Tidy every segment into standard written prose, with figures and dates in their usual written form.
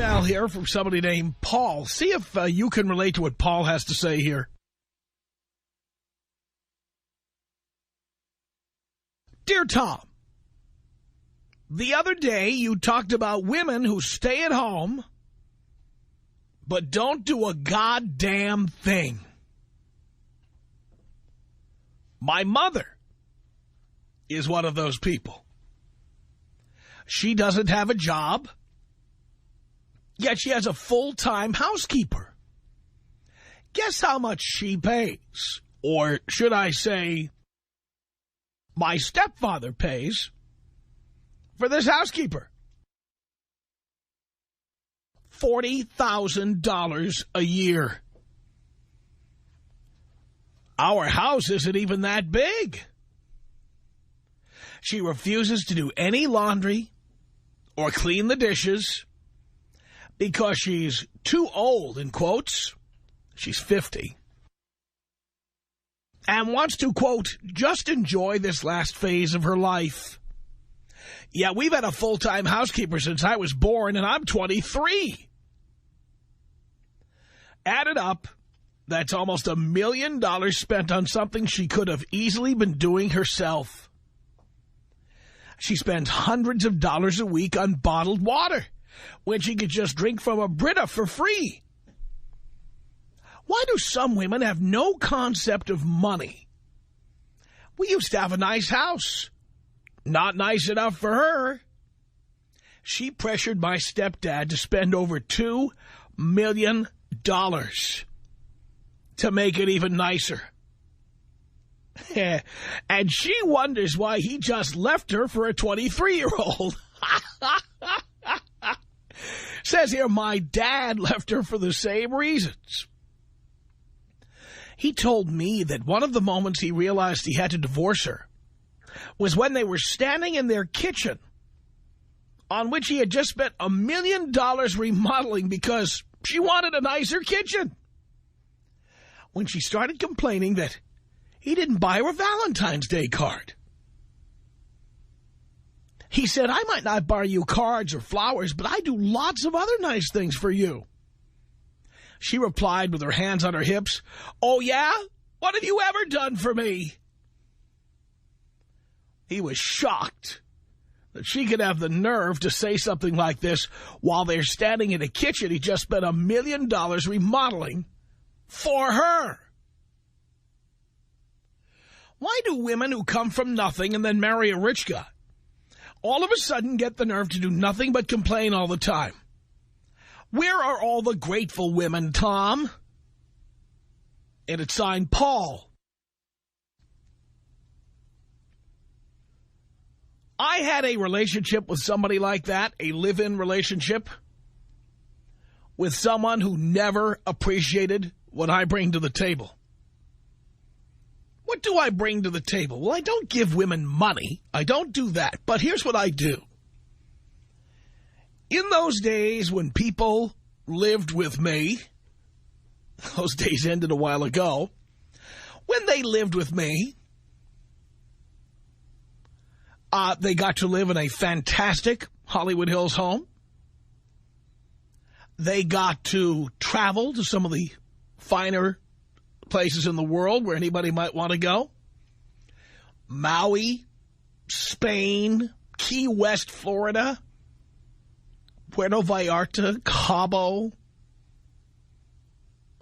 email here from somebody named Paul. See if you can relate to what Paul has to say here. Dear Tom, the other day you talked about women who stay at home but don't do a goddamn thing. My mother is one of those people. She doesn't have a job, yet she has a full-time housekeeper. Guess how much she pays? Or should I say, my stepfather pays for this housekeeper. $40,000 a year. Our house isn't even that big. She refuses to do any laundry or clean the dishes because she's too old, in quotes. She's 50. And wants to, quote, just enjoy this last phase of her life. Yeah, we've had a full-time housekeeper since I was born, and I'm 23. Added up, that's almost $1 million spent on something she could have easily been doing herself. She spends hundreds of dollars a week on bottled water when she could just drink from a Brita for free. Why do some women have no concept of money? We used to have a nice house. Not nice enough for her. She pressured my stepdad to spend over $2 million to make it even nicer. And she wonders why he just left her for a 23-year-old. Says here, my dad left her for the same reasons. He told me that one of the moments he realized he had to divorce her was when they were standing in their kitchen, on which he had just spent $1 million remodeling because she wanted a nicer kitchen. When she started complaining that he didn't buy her a Valentine's Day card. He said, I might not buy you cards or flowers, but I do lots of other nice things for you. She replied with her hands on her hips, oh, yeah? What have you ever done for me? He was shocked that she could have the nerve to say something like this while they're standing in a kitchen he just spent $1 million remodeling for her. Why do women who come from nothing and then marry a rich guy all of a sudden get the nerve to do nothing but complain all the time? Where are all the grateful women, Tom? And it's signed Paul. I had a relationship with somebody like that, a live-in relationship, with someone who never appreciated what I bring to the table. What do I bring to the table? Well, I don't give women money. I don't do that. But here's what I do. In those days when people lived with me, those days ended a while ago, when they lived with me, they got to live in a fantastic Hollywood Hills home. They got to travel to some of the finer places in the world where anybody might want to go. Maui, Spain, Key West, Florida, Puerto Vallarta, Cabo.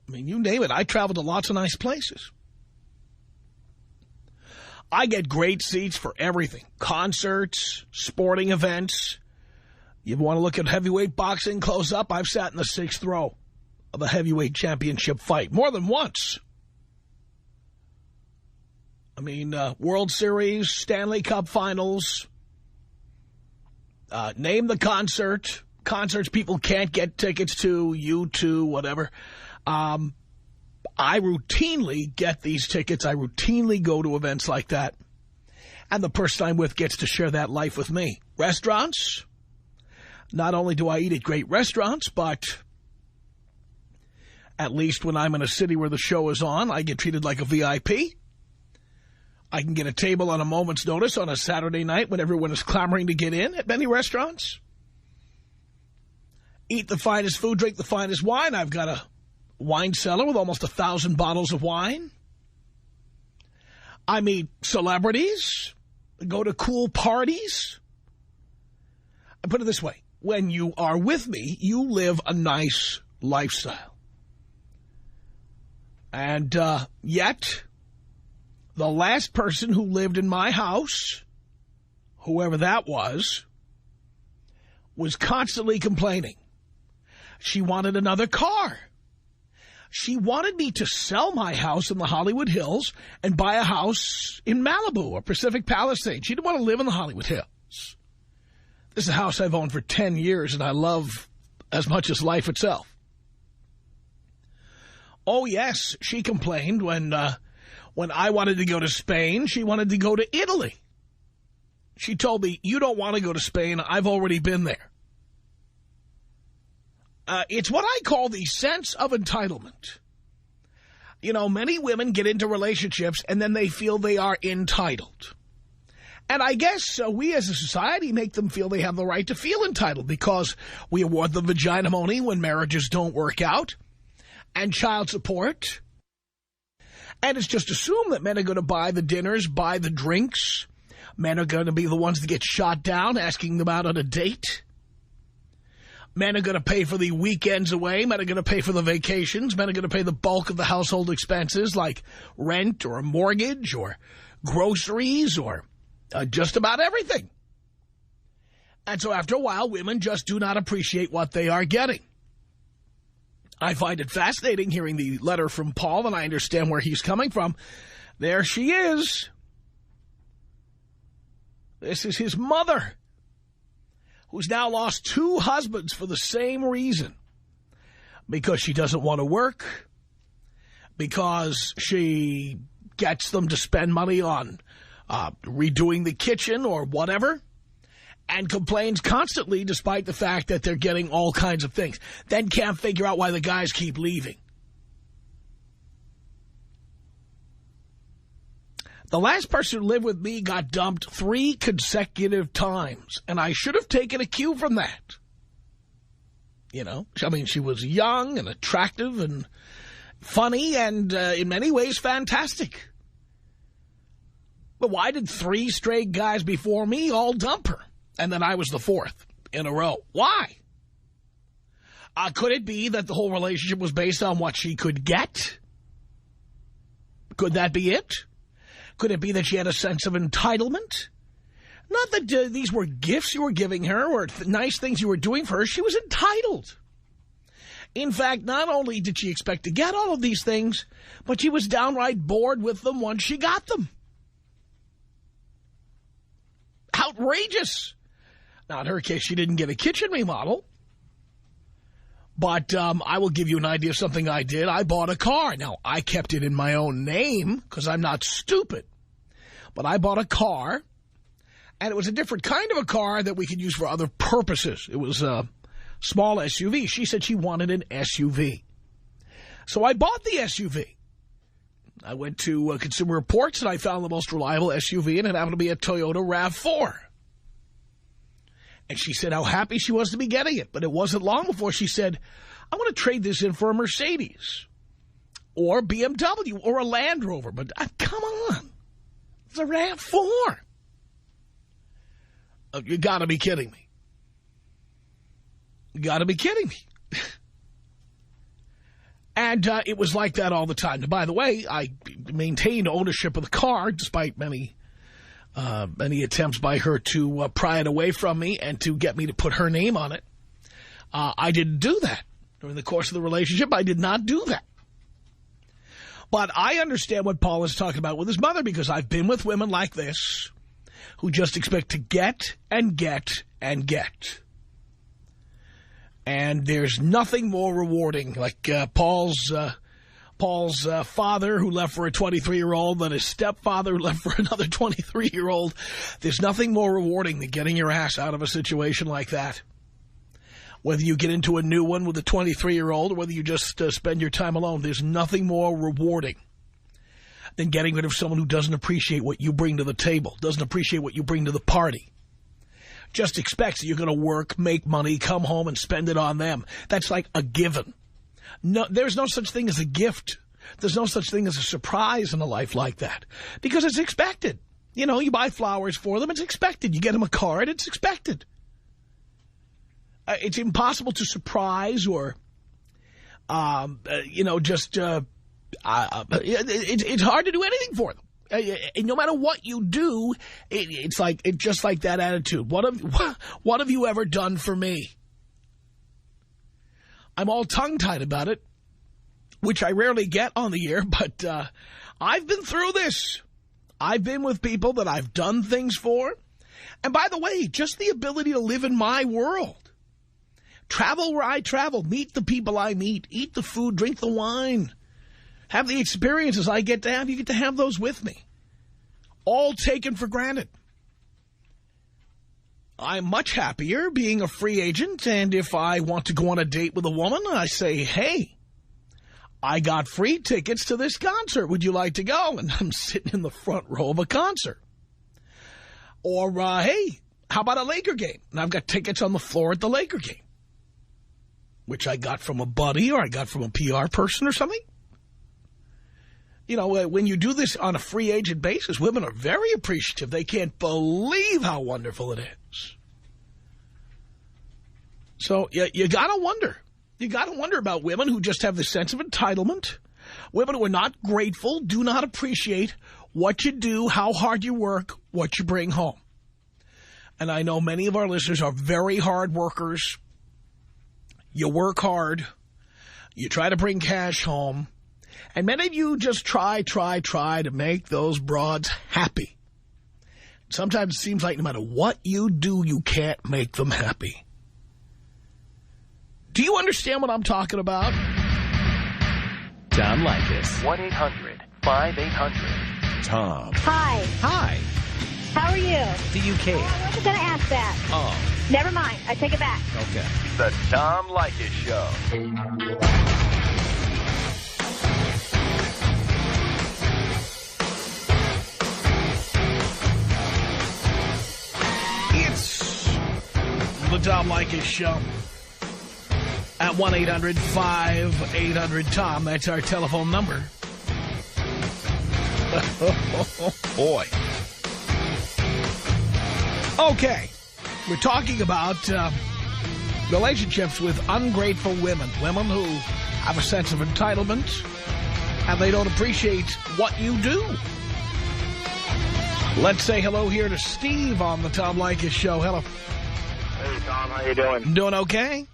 I mean, you name it. I traveled to lots of nice places. I get great seats for everything. Concerts, sporting events. You want to look at heavyweight boxing close up? I've sat in the 6th row of a heavyweight championship fight more than once. I mean, World Series, Stanley Cup Finals. Name the concert. Concerts people can't get tickets to, U2, whatever. I routinely get these tickets. I routinely go to events like that. And the person I'm with gets to share that life with me. Restaurants. Not only do I eat at great restaurants, but at least when I'm in a city where the show is on, I get treated like a VIP. I can get a table on a moment's notice on a Saturday night when everyone is clamoring to get in at many restaurants. eat the finest food, drink the finest wine. I've got a wine cellar with almost 1,000 bottles of wine. I meet celebrities, go to cool parties. I put it this way. When you are with me, you live a nice lifestyle. And yet, the last person who lived in my house, whoever that was constantly complaining. She wanted another car. She wanted me to sell my house in the Hollywood Hills and buy a house in Malibu or Pacific Palisades. She didn't want to live in the Hollywood Hills. This is a house I've owned for 10 years and I love as much as life itself. Oh, yes, she complained when I wanted to go to Spain, she wanted to go to Italy. She told me, you don't want to go to Spain, I've already been there. It's what I call the sense of entitlement. You know, many women get into relationships and then they feel they are entitled. And I guess we as a society make them feel they have the right to feel entitled because we award them vagina money when marriages don't work out and child support. And it's just assumed that men are going to buy the dinners, buy the drinks. Men are going to be the ones that get shot down, asking them out on a date. Men are going to pay for the weekends away. Men are going to pay for the vacations. Men are going to pay the bulk of the household expenses like rent or a mortgage or groceries or just about everything. And so after a while, women just do not appreciate what they are getting. I find it fascinating hearing the letter from Paul, and I understand where he's coming from. There she is. This is his mother, who's now lost 2 husbands for the same reason. Because she doesn't want to work, because she gets them to spend money on redoing the kitchen or whatever, and complains constantly despite the fact that they're getting all kinds of things. Then can't figure out why the guys keep leaving. The last person who lived with me got dumped 3 consecutive times, and I should have taken a cue from that. You know, I mean, she was young and attractive and funny and in many ways fantastic. But why did 3 straight guys before me all dump her? And then I was the 4th in a row. Why? Could it be that the whole relationship was based on what she could get? Could that be it? Could it be that she had a sense of entitlement? Not that these were gifts you were giving her or nice things you were doing for her. She was entitled. In fact, not only did she expect to get all of these things, but she was downright bored with them once she got them. Outrageous. Now, in her case, she didn't get a kitchen remodel. But I will give you an idea of something I did. I bought a car. Now, I kept it in my own name because I'm not stupid. But I bought a car, and it was a different kind of a car that we could use for other purposes. It was a small SUV. She said she wanted an SUV. So I bought the SUV. I went to Consumer Reports, and I found the most reliable SUV, and it happened to be a Toyota RAV4. And she said how happy she was to be getting it. But it wasn't long before she said, I want to trade this in for a Mercedes or BMW or a Land Rover. But come on. It's a RAV4. You got to be kidding me. You got to be kidding me. And it was like that all the time. And by the way, I maintained ownership of the car despite many attempts by her to pry it away from me and to get me to put her name on it. I didn't do that. During the course of the relationship, I did not do that. But I understand what Paul is talking about with his mother because I've been with women like this who just expect to get and get and get. And there's nothing more rewarding like Paul's father who left for a 23-year-old, then his stepfather who left for another 23-year-old. There's nothing more rewarding than getting your ass out of a situation like that. Whether you get into a new one with a 23-year-old or whether you just spend your time alone, there's nothing more rewarding than getting rid of someone who doesn't appreciate what you bring to the table, doesn't appreciate what you bring to the party. just expects that you're going to work, make money, come home and spend it on them. That's like a given. No, there's no such thing as a gift. There's no such thing as a surprise in a life like that because it's expected. You know, you buy flowers for them. It's expected. You get them a card. It's expected. It's impossible to surprise or, you know, just, it's hard to do anything for them. And no matter what you do, it's just like that attitude. What have you ever done for me? I'm all tongue-tied about it, which I rarely get on the air, but I've been through this. I've been with people that I've done things for. And by the way, just the ability to live in my world. Travel where I travel, meet the people I meet, eat the food, drink the wine, have the experiences I get to have. You get to have those with me. All taken for granted. I'm much happier being a free agent, and if I want to go on a date with a woman, I say, hey, I got free tickets to this concert. Would you like to go? And I'm sitting in the front row of a concert. Or, hey, how about a Laker game? And I've got tickets on the floor at the Laker game, which I got from a buddy or I got from a PR person or something. You know, when you do this on a free agent basis, women are very appreciative. They can't believe how wonderful it is. So you got to wonder. You got to wonder about women who just have this sense of entitlement. Women who are not grateful, do not appreciate what you do, how hard you work, what you bring home. And I know many of our listeners are very hard workers. You work hard. You try to bring cash home. And many of you just try to make those broads happy. Sometimes it seems like no matter what you do, you can't make them happy. Do you understand what I'm talking about? Tom Leykis. 1-800-5800-TOM. Hi. Hi. How are you? Do you care? Oh, I wasn't going to ask that. Oh. Never mind. I take it back. Okay. The Tom Leykis Show. It's the Tom Leykis Show. At 1-800-5800-TOM. That's our telephone number. Oh, boy. Okay. We're talking about relationships with ungrateful women. Women who have a sense of entitlement and they don't appreciate what you do. Let's say hello here to Steve on the Tom Leykis Show. Hello. Hey, Tom. How you doing? Doing okay?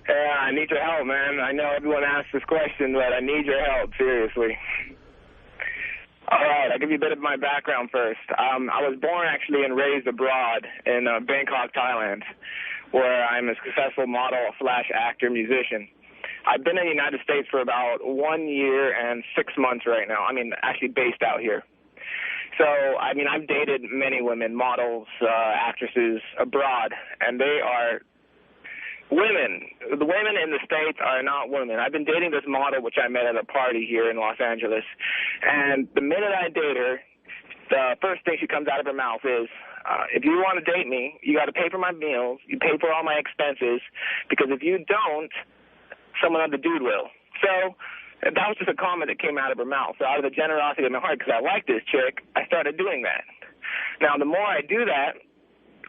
Yeah, I need your help, man. I know everyone asks this question, but I need your help, seriously. All right, I'll give you a bit of my background first. I was born, actually, and raised abroad in Bangkok, Thailand, where I'm a successful model / actor, musician. I've been in the United States for about 1 year and 6 months right now. I mean, actually based out here. So, I mean, I've dated many women, models, actresses abroad, and they are women. The women in the States are not women. I've been dating this model, which I met at a party here in Los Angeles, and the minute I date her, the first thing she comes out of her mouth is, if you want to date me, you got to pay for my meals, you pay for all my expenses, because if you don't, someone other dude will. So that was just a comment that came out of her mouth. So out of the generosity of my heart, because I like this chick, I started doing that. Now, the more I do that,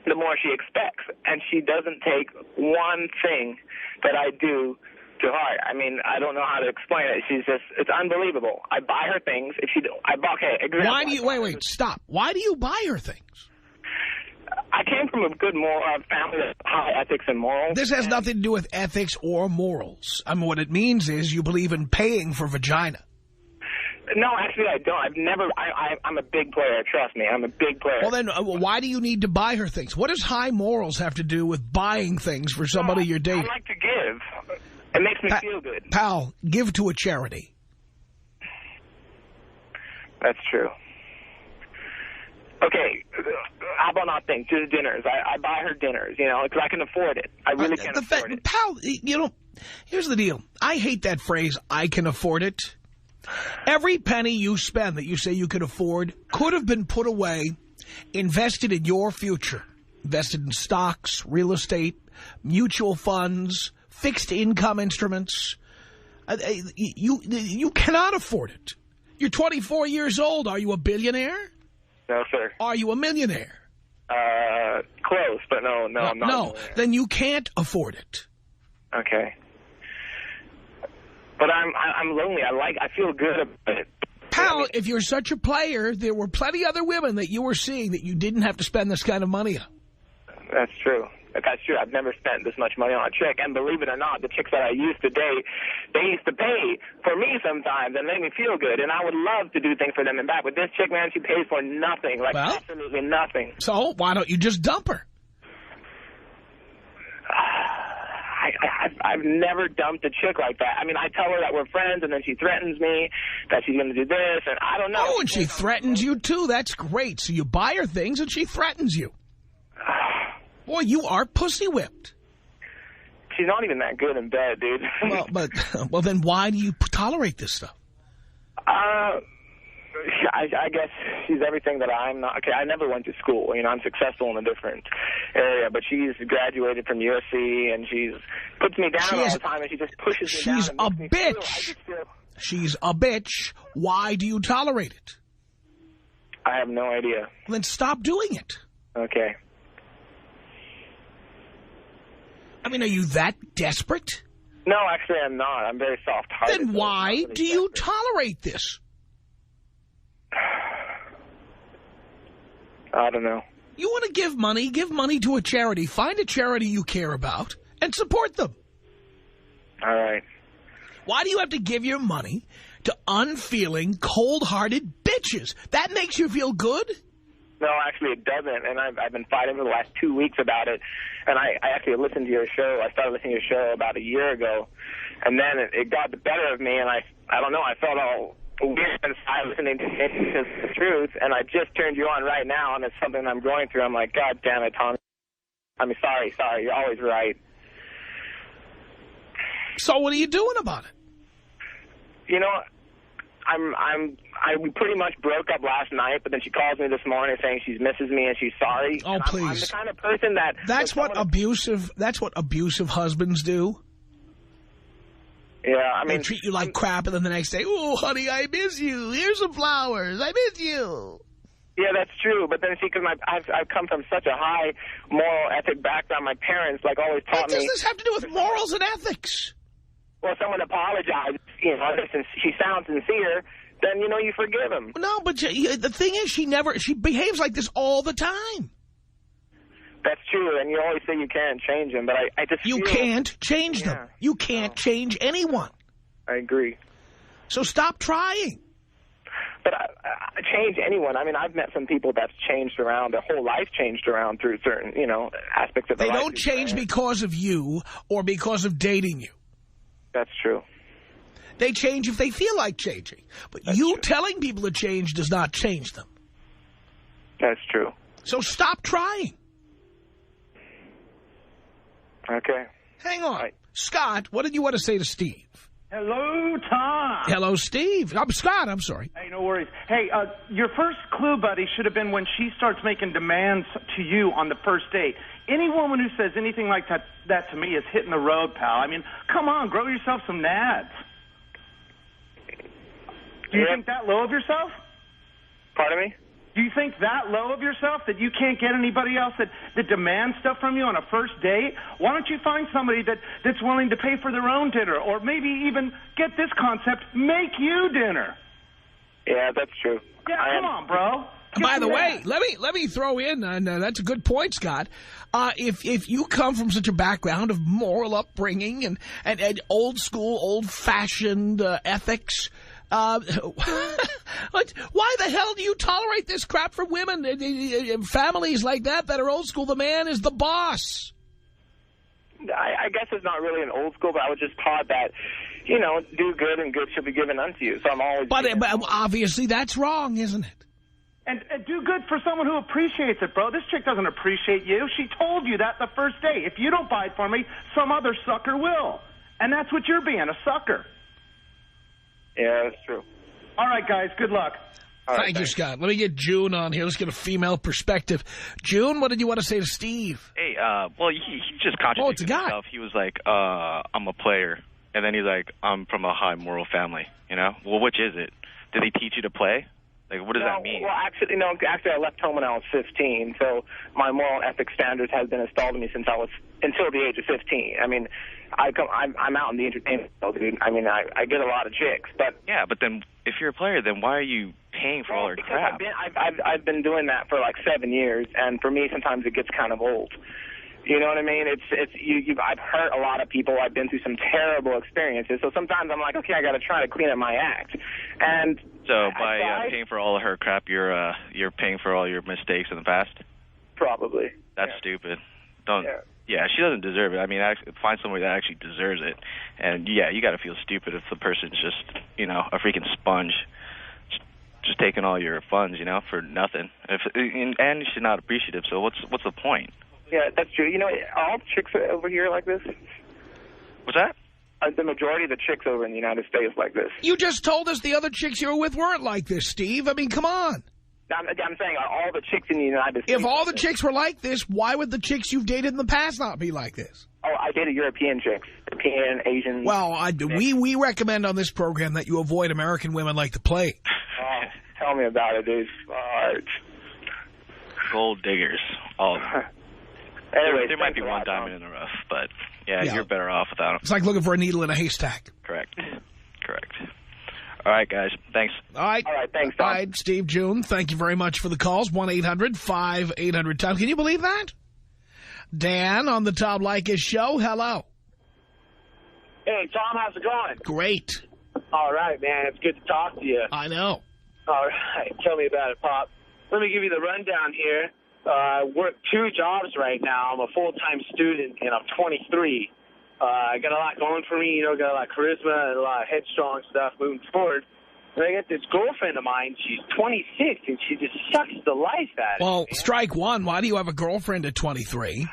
the more she expects, and she doesn't take one thing that I do to heart. I mean, I don't know how to explain it. She's just, it's unbelievable. I buy her things. If she, okay, example. Why do you, wait, stop. Why do you buy her things? I came from a good family with high ethics and morals. This has nothing to do with ethics or morals. I mean, what it means is you believe in paying for vagina. No, actually, I don't. I'm a big player. Trust me, I'm a big player. Well, then, why do you need to buy her things? What does high morals have to do with buying things for somebody you're dating? I like to give. It makes me feel good. Pal, give to a charity. That's true. Okay, how about not things? Just dinners. I buy her dinners, you know, because I can afford it. I really can afford it. Pal, you know, here's the deal. I hate that phrase, I can afford it. Every penny you spend that you say you can afford could have been put away, invested in your future. invested in stocks, real estate, mutual funds, fixed income instruments. You cannot afford it. You're 24 years old. Are you a billionaire? No, sir. Are you a millionaire? Close, but no, I'm not. No, then you can't afford it. Okay. But I'm lonely. I feel good about it. Pal, if you're such a player, there were plenty other women that you were seeing that you didn't have to spend this kind of money on. That's true. That's true. I've never spent this much money on a chick. And believe it or not, the chicks that I used to date, they used to pay for me sometimes and make me feel good. And I would love to do things for them and back. But this chick, man, she pays for nothing. Like, absolutely nothing. So why don't you just dump her? I've never dumped a chick like that. I mean, I tell her that we're friends, and then she threatens me that she's going to do this, and I don't know. Oh, and she threatens you, too. That's great. So you buy her things, and she threatens you. Boy, you are pussy whipped. She's not even that good in bed, dude. Well, then why do you tolerate this stuff? I guess she's everything that I'm not. Okay, I never went to school. You know, I'm successful in a different area, but she's graduated from USC, and she's puts me down all the time, and she just pushes me down. She's a bitch. She's a bitch. Why do you tolerate it? I have no idea. Well, then stop doing it. Okay. I mean, are you that desperate? No, actually, I'm not. I'm very soft-hearted. Then why do you tolerate this? I don't know. You want to give money to a charity. Find a charity you care about and support them. All right. Why do you have to give your money to unfeeling, cold-hearted bitches? That makes you feel good? No, actually it doesn't, and I've been fighting for the last 2 weeks about it, and I actually listened to your show. I started listening to your show about a year ago, and then it got the better of me, and I don't know, I felt all weird inside listening to the truth, and I just turned you on right now, and it's something I'm going through. I'm like, God damn it, Tom. I mean, sorry, you're always right. So what are you doing about it? You know, we pretty much broke up last night, but then she calls me this morning saying she misses me and she's sorry. Oh, and please. I'm the kind of person that... That's what abusive husbands do. Yeah, I mean... They treat you like crap, and then the next day, oh, honey, I miss you. Here's some flowers. I miss you. Yeah, that's true. But then, see, because I've come from such a high moral ethic background, my parents, like, always taught me... What does this have to do with morals and ethics? Well, someone apologizes, you know, and she sounds sincere, then, you know, you forgive him. No, but the thing is, she behaves like this all the time. That's true, and you always say you can't change them, but I just You can't change them. You can't change anyone. I agree. So stop trying. But I change anyone. I mean, I've met some people that's changed around, their whole life changed around through certain, you know, aspects of their life. They don't change because of you or because of dating you. That's true. They change if they feel like changing. But that's you true. Telling people to change does not change them. That's true. So stop trying. Okay. Hang on. Right. Scott, what did you want to say to Steve? Hello, Tom. Hello, Steve. I'm Scott, I'm sorry. Hey, no worries. Hey, your first clue, buddy, should have been when she starts making demands to you on the first date. Any woman who says anything like that to me is hitting the road, pal. I mean, come on, grow yourself some nads. Do you think that low of yourself? Pardon me? Do you think that low of yourself that you can't get anybody else that demands stuff from you on a first date? Why don't you find somebody that's willing to pay for their own dinner, or maybe even get this concept, make you dinner? Yeah, that's true. Yeah, come on, bro. By the way, let me throw in, and that's a good point, Scott. If you come from such a background of moral upbringing and old school, old fashioned ethics. Why the hell do you tolerate this crap for women? Families like that are old school. The man is the boss. I guess it's not really an old school, but I was just taught that, you know, do good and good shall be given unto you. So I'm always... But obviously that's wrong, isn't it? And do good for someone who appreciates it, bro. This chick doesn't appreciate you. She told you that the first day. If you don't buy it for me, some other sucker will. And that's what you're being, a sucker. Yeah, that's true. All right, guys, good luck. Thank you, Scott. Let me get June on here. Let's get a female perspective. June, what did you want to say to Steve? Hey, well, he just contradicted himself. He was like, I'm a player. And then he's like, I'm from a high moral family, you know? Well, which is it? Did they teach you to play? Like, what does that mean? Well, actually, I left home when I was 15, so my moral ethic standards have been installed in me until the age of 15. I mean, I'm out in the entertainment field, dude. I mean, I get a lot of chicks, but... Yeah, but then if you're a player, then why are you paying for all her crap? I've been doing that for like 7 years, and for me, sometimes it gets kind of old. You know what I mean? I've hurt a lot of people. I've been through some terrible experiences. So sometimes I'm like, okay, I got to try to clean up my act. And so by paying for all of her crap, you're paying for all your mistakes in the past? Probably. That's stupid. Yeah, she doesn't deserve it. I mean, find somebody that actually deserves it. And yeah, you got to feel stupid if the person's just, a freaking sponge, just taking all your funds, for nothing. And she's not appreciative. So what's the point? Yeah, that's true. Are all chicks over here like this? What's that? The majority of the chicks over in the United States like this. You just told us the other chicks you were with weren't like this, Steve. I mean, come on. I'm saying, are all the chicks in the United States? If all the chicks were like this, why would the chicks you've dated in the past not be like this? Oh, I dated European chicks. European, Asian. Well, we recommend on this program that you avoid American women like the plague. Oh, tell me about it, dude. Gold diggers, all of them. Anyway, there might be one diamond in the rough, but yeah, you're better off without them. It's like looking for a needle in a haystack. Correct. All right, guys. Thanks. All right, thanks, Tom. All right, Steve, June, thank you very much for the calls. 1-800-5800-TOM. Can you believe that? Dan on the Tom Leykis Show. Hello. Hey, Tom, how's it going? Great. All right, man. It's good to talk to you. I know. All right. Tell me about it, Pop. Let me give you the rundown here. I work 2 jobs right now. I'm a full-time student, and I'm 23. I got a lot going for me, got a lot of charisma and a lot of headstrong stuff moving forward. And I got this girlfriend of mine. She's 26, and she just sucks the life out of me. Well, strike one. Why do you have a girlfriend at 23?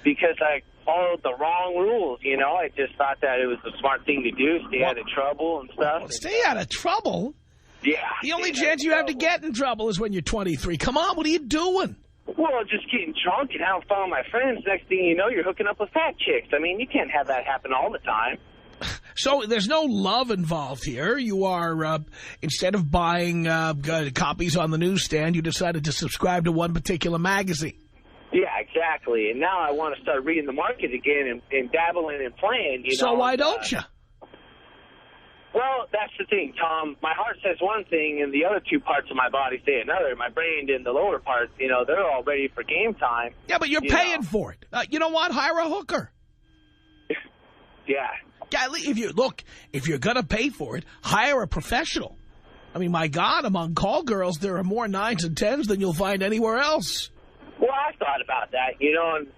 Because I followed the wrong rules, I just thought that it was the smart thing to do, stay out of trouble and stuff. Well, stay out of trouble? Yeah. The only chance you have to get in trouble is when you're 23. Come on, what are you doing? Well, just getting drunk and having fun with my friends. Next thing you know, you're hooking up with fat chicks. I mean, you can't have that happen all the time. So there's no love involved here. You are, instead of buying copies on the newsstand, you decided to subscribe to one particular magazine. Yeah, exactly. And now I want to start reading the market again and dabbling and playing, So why don't you? Well, that's the thing, Tom. My heart says one thing, and the other 2 parts of my body say another. My brain and the lower part, they're all ready for game time. Yeah, but you're paying for it. You know what? Hire a hooker. Yeah. If you're going to pay for it, hire a professional. I mean, my God, among call girls, there are more 9s and 10s than you'll find anywhere else. Well, I thought about that, and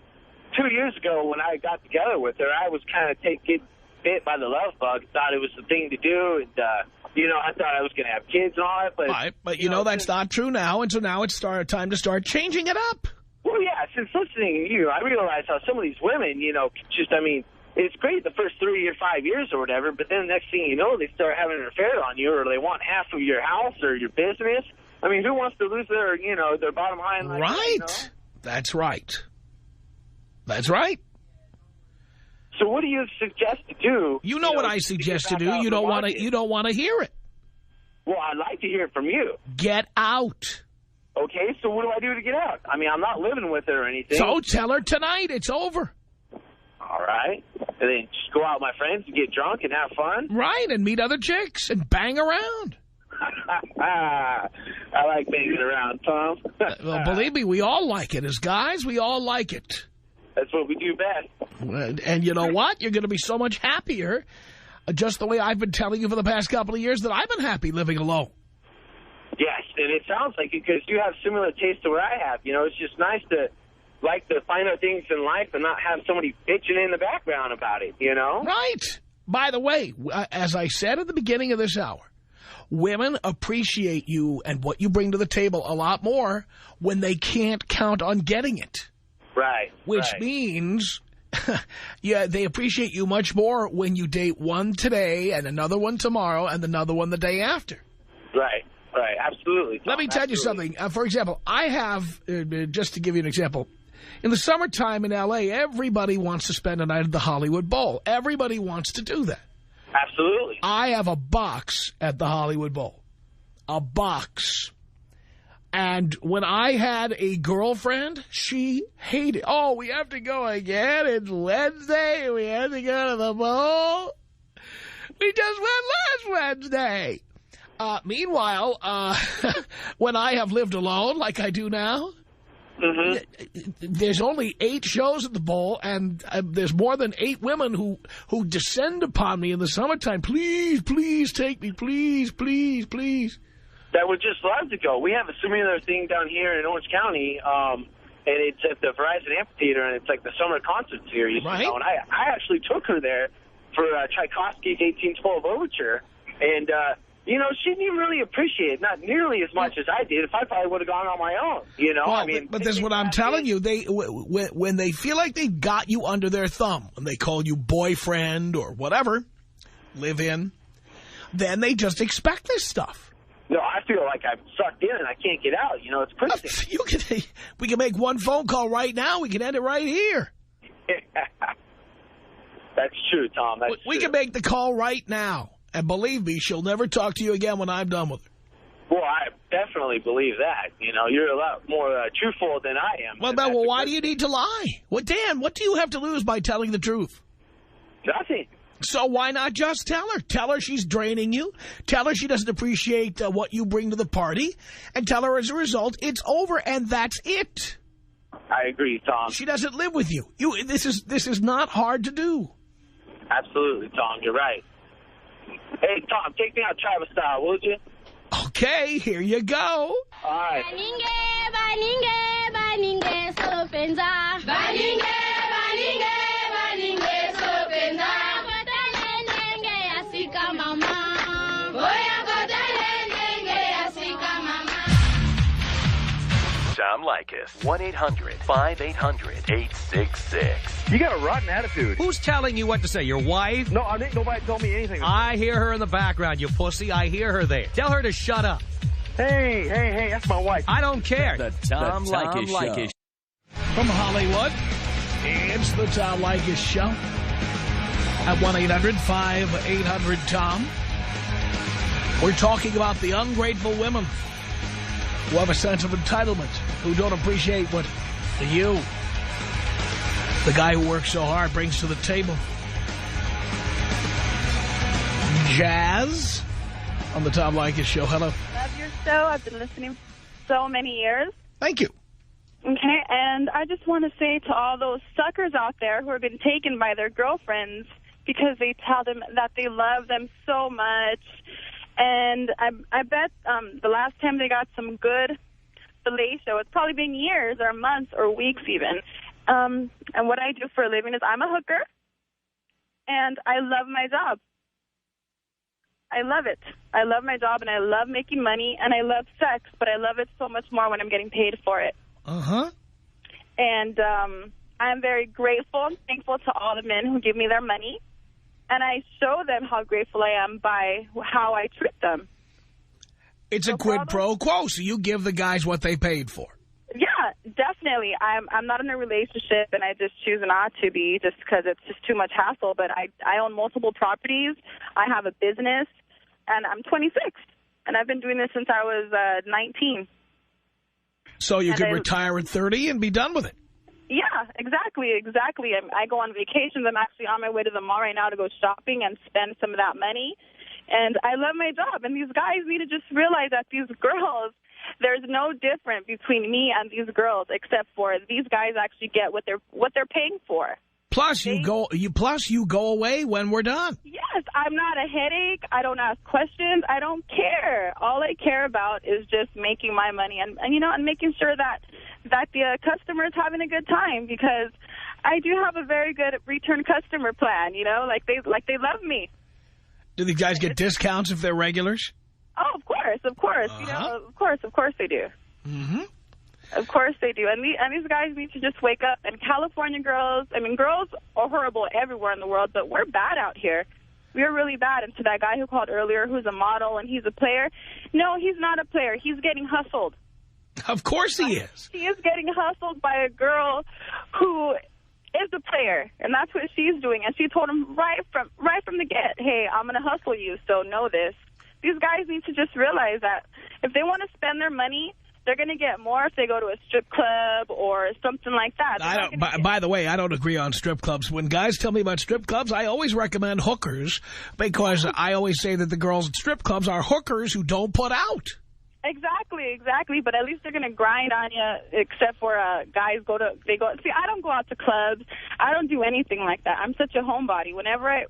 2 years ago when I got together with her, I was kind of getting bit by the love bug, thought it was the thing to do, and, I thought I was going to have kids and all that. But, right, but that's not true now, and so now it's time to start changing it up. Well, yeah, since listening to you, I realize how some of these women, it's great the first 3 or 5 years or whatever, but then the next thing you know, they start having an affair on you, or they want half of your house or your business. I mean, who wants to lose their, their bottom line? Like right. That, That's right. That's right. So what do you suggest to do? You know what I suggest to do. You don't want to hear it. Well, I'd like to hear it from you. Get out. Okay, so what do I do to get out? I mean, I'm not living with her or anything. So tell her tonight. It's over. All right. And then just go out with my friends and get drunk and have fun? Right, and meet other chicks and bang around. I like banging around, Tom. Well, believe me, we all like it. As guys, we all like it. That's what we do best. And you know what? You're going to be so much happier, just the way I've been telling you for the past couple of years that I've been happy living alone. Yes, and it sounds like it because you have similar taste to what I have. It's just nice to like the finer things in life and not have somebody bitching in the background about it, Right. By the way, as I said at the beginning of this hour, women appreciate you and what you bring to the table a lot more when they can't count on getting it. Right. Which means, they appreciate you much more when you date one today and another one tomorrow and another one the day after. Right. Right, absolutely. Let me tell you something. For example, I have, just to give you an example, in the summertime in L.A., everybody wants to spend a night at the Hollywood Bowl. Everybody wants to do that. Absolutely. I have a box at the Hollywood Bowl. A box. And when I had a girlfriend, she hated, oh, we have to go again. It's Wednesday. We have to go to the bowl. We just went last Wednesday. Meanwhile, when I have lived alone like I do now, there's only 8 shows at the bowl, and there's more than 8 women who descend upon me in the summertime. Please, please take me. Please, please, please. That would just love to go. We have a similar thing down here in Orange County, and it's at the Verizon Amphitheater, and it's like the summer concert series. Right. You know, and I actually took her there for Tchaikovsky's 1812 Overture, and you know, she didn't even really appreciate it, not nearly as much as I did. If I probably would have gone on my own, you know. Well, I mean, but this is what I'm telling you. When they feel like they've got you under their thumb, when they call you boyfriend or whatever, live in, then they just expect this stuff. No, I feel like I'm sucked in and I can't get out. You know, it's crazy. We can make one phone call right now. We can end it right here. That's true, Tom. We can make the call right now. And believe me, she'll never talk to you again when I'm done with her. Well, I definitely believe that. You know, you're a lot more truthful than I am. Well, why do you need to lie? Well, Dan, what do you have to lose by telling the truth? Nothing. So why not just tell her? Tell her she's draining you. Tell her she doesn't appreciate what you bring to the party. And tell her as a result, it's over and that's it. I agree, Tom. She doesn't live with you. This is not hard to do. Absolutely, Tom. You're right. Hey, Tom, take me out Travis style, would you? Okay, here you go. All right. Tom Leykis. 1-800-5800-866. You got a rotten attitude. Who's telling you what to say? Your wife? No, I think nobody told me anything. I hear her in the background, you pussy. I hear her there. Tell her to shut up. Hey, that's my wife. I don't care. The Tom Leykis Show. From Hollywood, it's the Tom Leykis Show. At 1-800-5800-TOM. We're talking about the ungrateful women who have a sense of entitlement, who don't appreciate what you, the guy who works so hard, brings to the table. Jazz on the Tom Leykis Show. Hello. Love your show. I've been listening so many years. Thank you. Okay, and I just want to say to all those suckers out there who have been taken by their girlfriends because they tell them that they love them so much. And I bet the last time they got some good fellatio, it's probably been years or months or weeks even. And what I do for a living is I'm a hooker, and I love my job. I love it. I love my job, and I love making money, and I love sex, but I love it so much more when I'm getting paid for it. Uh-huh. And I'm very grateful and thankful to all the men who give me their money. And I show them how grateful I am by how I treat them. It's a quid pro quo, so you give the guys what they paid for. Yeah, definitely. I'm not in a relationship, and I just choose not to be just because it's just too much hassle. But I own multiple properties. I have a business, and I'm 26. And I've been doing this since I was 19. So you could retire at 30 and be done with it. Yeah, exactly. I go on vacations. I'm actually on my way to the mall right now to go shopping and spend some of that money. And I love my job. And these guys need to just realize that these girls, there's no difference between me and these girls except for these guys actually get what they're paying for. Plus you go away when we're done. Yes, I'm not a headache. I don't ask questions. I don't care. All I care about is just making my money and making sure that the customer is having a good time, because I do have a very good return customer plan, like they love me. Do these guys get discounts if they're regulars? Oh, of course. Uh-huh. Of course they do. Mm-hmm. Of course they do. And these guys need to just wake up. And California girls, girls are horrible everywhere in the world, but we're bad out here. We were really bad. And to that guy who called earlier, who's a model and he's a player, no, he's not a player. He's getting hustled. Of course he is. He is getting hustled by a girl who is a player, and that's what she's doing. And she told him right from the get, hey, I'm going to hustle you, so know this. These guys need to just realize that if they want to spend their money, they're going to get more if they go to a strip club or something like that. By the way, I don't agree on strip clubs. When guys tell me about strip clubs, I always recommend hookers because I always say that the girls at strip clubs are hookers who don't put out. Exactly. But at least they're going to grind on you, except for guys see, I don't go out to clubs. I don't do anything like that. I'm such a homebody. Whenever I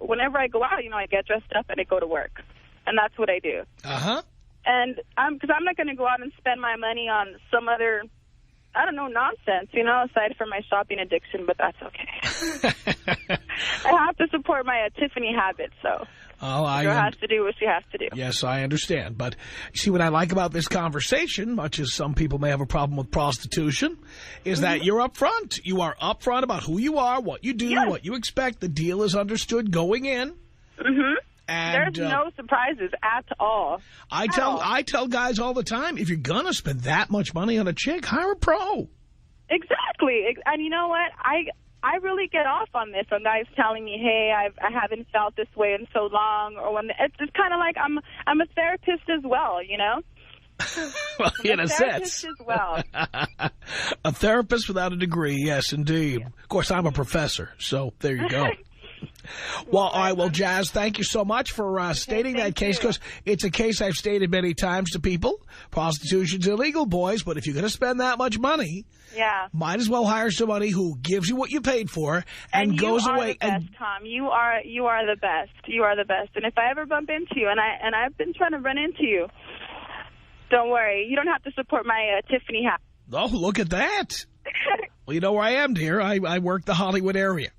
go out, I get dressed up and I go to work. And that's what I do. Uh-huh. And because I'm not going to go out and spend my money on some other, I don't know, nonsense, aside from my shopping addiction, but that's okay. I have to support my Tiffany habits, so girl has to do what she has to do. Yes, I understand. But you see, what I like about this conversation, much as some people may have a problem with prostitution, is that you're up front. You are up front about who you are, what you do, what you expect. The deal is understood going in. Mm-hmm. And, there's no surprises at all. I tell guys all the time, if you're going to spend that much money on a chick, hire a pro. Exactly. And you know what? I really get off on this, on guys telling me, hey, I haven't felt this way in so long. Or when it's kind of like I'm a therapist as well, Well, in a sense. As well. A therapist without a degree, yes, indeed. Yeah. Of course, I'm a professor, so there you go. Well, all right, well, Jazz, thank you so much for stating that case, because it's a case I've stated many times to people. Prostitution's illegal, boys, but if you're going to spend that much money, might as well hire somebody who gives you what you paid for and goes away. You are the best, Tom. You are the best. You are the best. And if I ever bump into you, and I've been trying to run into you, don't worry. You don't have to support my Tiffany hat. Oh, look at that. Well, you know where I am, dear. I work the Hollywood area.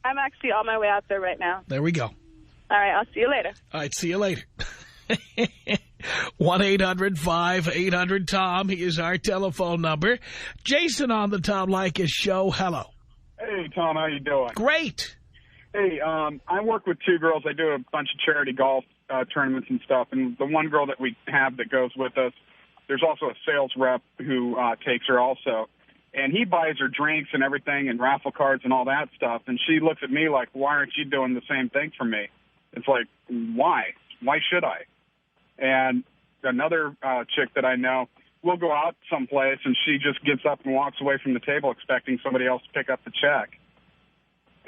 I'm actually on my way out there right now. There we go. All right, I'll see you later. All right, see you later. 1-800-5800-TOM. He is our telephone number. Jason on the Tom Leykis Show. Hello. Hey, Tom. How you doing? Great. Hey, I work with two girls. I do a bunch of charity golf tournaments and stuff. And the one girl that we have that goes with us, there's also a sales rep who takes her also. And he buys her drinks and everything and raffle cards and all that stuff. And she looks at me like, why aren't you doing the same thing for me? It's like, why? Why should I? And another chick that I know, we'll go out someplace and she just gets up and walks away from the table expecting somebody else to pick up the check.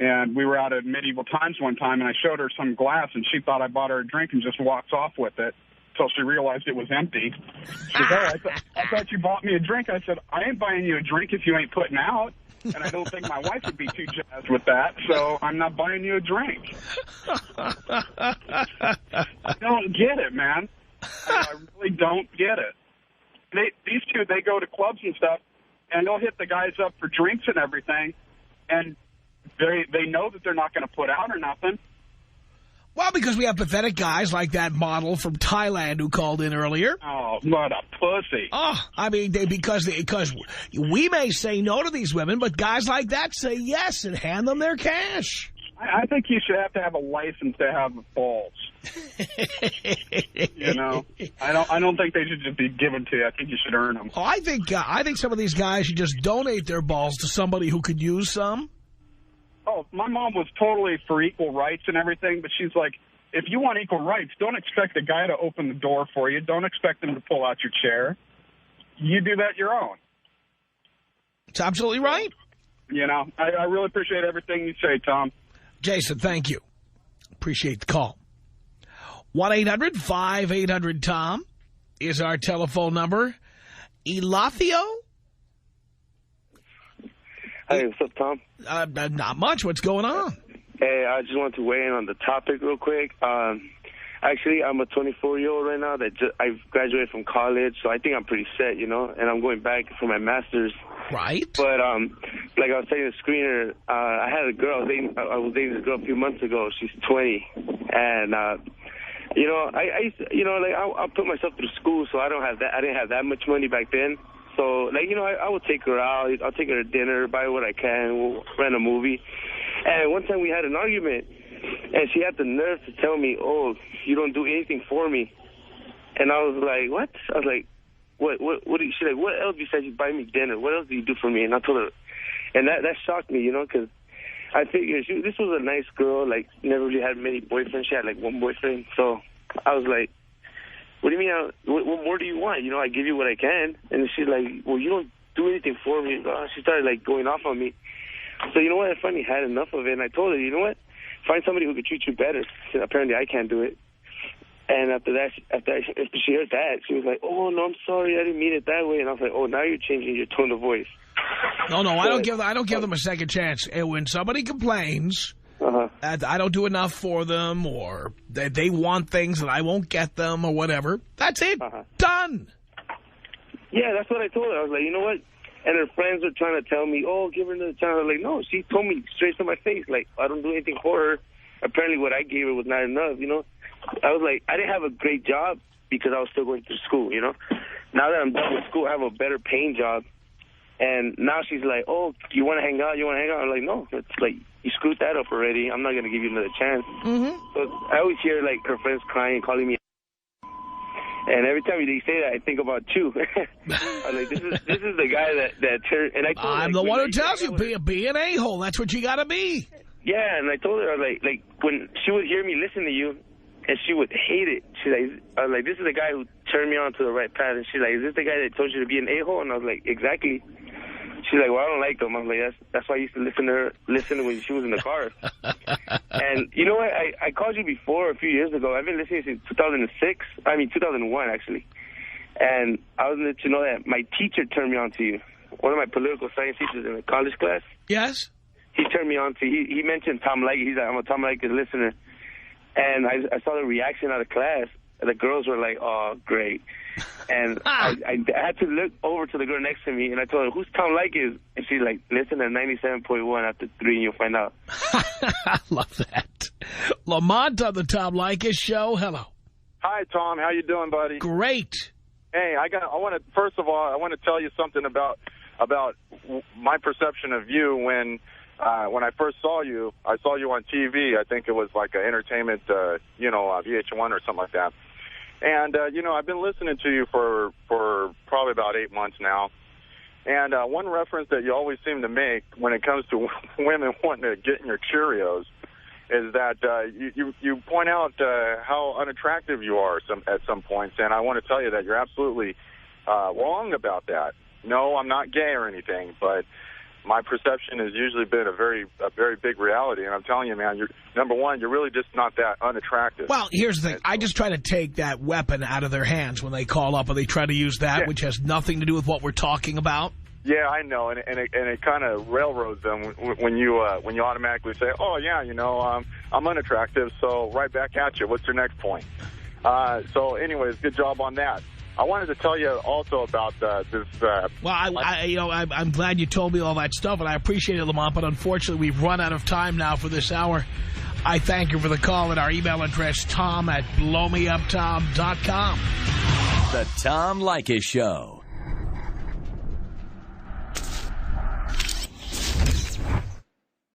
And we were out at Medieval Times one time and I showed her some glass and she thought I bought her a drink and just walks off with it. Until she realized it was empty. She said, oh, I thought you bought me a drink. I said, I ain't buying you a drink if you ain't putting out. And I don't think my wife would be too jazzed with that, so I'm not buying you a drink. I don't get it, man. I really don't get it. These two, they go to clubs and stuff, and they'll hit the guys up for drinks and everything, and they know that they're not going to put out or nothing. Well, because we have pathetic guys like that model from Thailand who called in earlier. Oh, what a pussy. Oh, I mean, because we may say no to these women, but guys like that say yes and hand them their cash. I think you should have to have a license to have balls. I don't think they should just be given to you. I think you should earn them. Oh, I think some of these guys should just donate their balls to somebody who could use some. Oh, my mom was totally for equal rights and everything, but she's like, if you want equal rights, don't expect a guy to open the door for you. Don't expect him to pull out your chair. You do that your own. It's absolutely right. I really appreciate everything you say, Tom. Jason, thank you. Appreciate the call. 1-800-5800-TOM is our telephone number. Elathio? Hey, what's up, Tom? Not much. What's going on? Hey, I just want to weigh in on the topic real quick. Actually, I'm a 24-year-old right now I've graduated from college, so I think I'm pretty set, and I'm going back for my master's. Right. But like I was telling the screener, I had a girl. I was dating this girl a few months ago. She's 20, and I'll put myself through school, so I didn't have that much money back then. So, I will take her out. I'll take her to dinner, buy what I can. We'll rent a movie. And one time we had an argument, And she had the nerve to tell me, oh, you don't do anything for me. And I was like, what? I was like, what do you, she's like, what else besides you buy me dinner? What else do you do for me? And I told her, and that shocked me, you know, because I figured this was a nice girl, like, never really had many boyfriends. She had, like, one boyfriend. So I was like, what do you mean? What more do you want? You know, I give you what I can. And she's like, well, you don't do anything for me. She started, like, going off on me. So, you know what? I finally had enough of it. And I told her, you know what? Find somebody who could treat you better. She said, apparently I can't do it. And after she heard that, she was like, oh, no, I'm sorry. I didn't mean it that way. And I was like, oh, now you're changing your tone of voice. No, I don't give them a second chance. And when somebody complains that I don't do enough for them or that they want things that I won't get them or whatever, that's it. Done. Yeah, that's what I told her. I was like, you know what? And her friends were trying to tell me, oh, give her another chance. I was like, no, she told me straight to my face, like, I don't do anything for her. Apparently what I gave her was not enough, you know. I was like, I didn't have a great job because I was still going through school, you know. Now that I'm done with school, I have a better paying job. And now she's like, oh, you want to hang out? You want to hang out? I'm like, no. It's like, you screwed that up already. I'm not going to give you another chance. So I always hear, like, her friends crying, calling me. And every time they say that, I think about you. I'm like, this is the guy that turned. And I told her, I'm the one who tells you, be an a-hole. That's what you got to be. Yeah, and I told her, like when she would hear me listen to you, and she would hate it. She's like, I was like, this is the guy who turned me on to the right path. And she's like, is this the guy that told you to be an a-hole? And I was like, exactly. She's like, well, I don't like them. I was like, that's why I used to listen when she was in the car. And you know what? I called you before a few years ago. I've been listening since 2001, actually. And I was going to let you know that my teacher turned me on to you. One of my political science teachers in a college class. Yes? He turned me on to you. He mentioned Tom Leykis. He's like, I'm a Tom Leykis listener. And I saw the reaction out of class. The girls were like, oh, great. And I had to look over to the girl next to me, and I told her, who's Tom Leykis? And she's like, listen to 97.1 after 3, and you'll find out. I love that. Lamont on the Tom Leykis Show. Hello. Hi, Tom. How you doing, buddy? Great. Hey, first of all, I want to tell you something about my perception of you when I first saw you. I saw you on TV. I think it was like an entertainment, VH1 or something like that. And, I've been listening to you for probably about 8 months now. And one reference that you always seem to make when it comes to women wanting to get in your Cheerios is that you point out how unattractive you are at some points. And I want to tell you that you're absolutely wrong about that. No, I'm not gay or anything, but my perception has usually been a very big reality. And I'm telling you, man, number one, you're really just not that unattractive. Well, here's the thing. I just try to take that weapon out of their hands when they call up and they try to use that, which has nothing to do with what we're talking about. Yeah, I know, and it kind of railroads them when you automatically say, oh, yeah, I'm unattractive, so right back at you. What's your next point? So anyways, good job on that. I wanted to tell you also about this. Well, I'm glad you told me all that stuff, and I appreciate it, Lamont. But unfortunately, we've run out of time now for this hour. I thank you for the call at our email address, tom@blowmeuptom.com. The Tom Leykis Show.